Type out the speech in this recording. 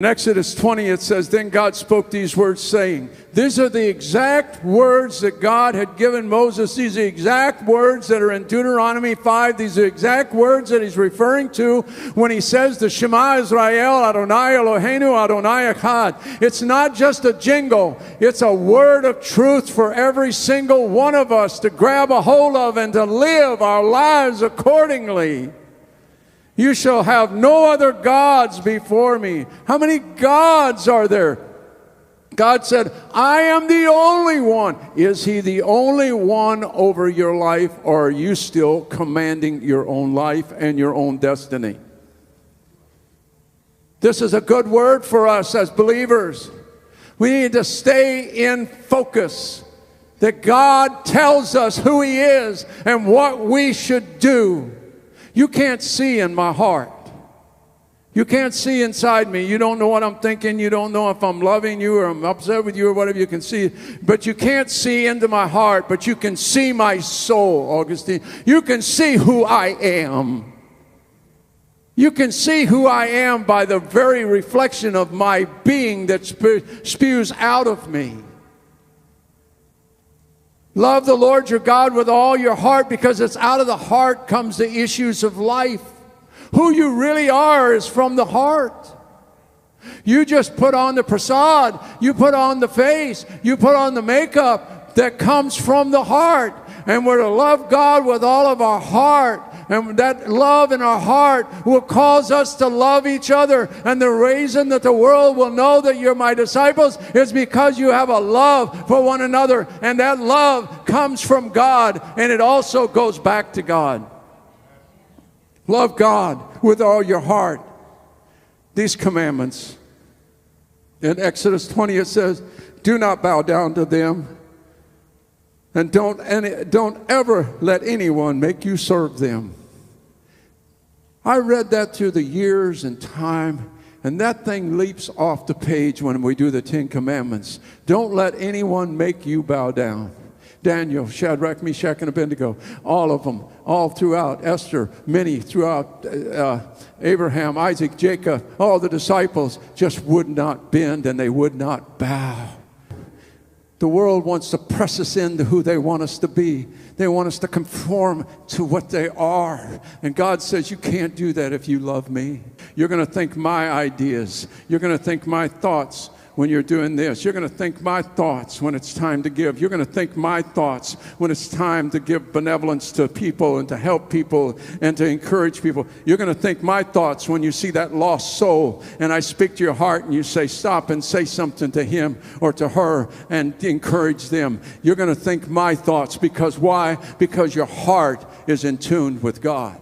In Exodus 20, it says, then God spoke these words, saying, these are the exact words that God had given Moses. These are the exact words that are in Deuteronomy 5. These are the exact words that he's referring to when he says, the Shema Israel, Adonai Eloheinu, Adonai Echad. It's not just a jingle. It's a word of truth for every single one of us to grab a hold of and to live our lives accordingly. You shall have no other gods before me. How many gods are there? God said, I am the only one. Is he the only one over your life, or are you still commanding your own life and your own destiny? This is a good word for us as believers. We need to stay in focus that God tells us who he is and what we should do. You can't see in my heart. You can't see inside me. You don't know what I'm thinking. You don't know if I'm loving you or I'm upset with you or whatever. You can see. But you can't see into my heart. But you can see my soul, Augustine. You can see who I am. You can see who I am by the very reflection of my being that spews out of me. Love the Lord your God with all your heart, because it's out of the heart comes the issues of life. Who you really are is from the heart. You just put on the prasad, you put on the face, you put on the makeup that comes from the heart. And we're to love God with all of our heart. And that love in our heart will cause us to love each other. And the reason that the world will know that you're my disciples is because you have a love for one another. And that love comes from God, and it also goes back to God. Love God with all your heart. These commandments. In Exodus 20 it says, do not bow down to them. And don't ever let anyone make you serve them. I read that through the years and time, and that thing leaps off the page when we do the 10 Commandments. Don't let anyone make you bow down. Daniel, Shadrach, Meshach, and Abednego, all of them, all throughout, Esther, many throughout, Abraham, Isaac, Jacob, all the disciples just would not bend and they would not bow. The world wants to press us into who they want us to be. They want us to conform to what they are. And God says, you can't do that if you love me. You're going to think my ideas. You're going to think my thoughts when you're doing this. You're going to think my thoughts when it's time to give. You're going to think my thoughts when it's time to give benevolence to people and to help people and to encourage people. You're going to think my thoughts when you see that lost soul and I speak to your heart and you say, stop and say something to him or to her and encourage them. You're going to think my thoughts because why? Because your heart is in tune with God.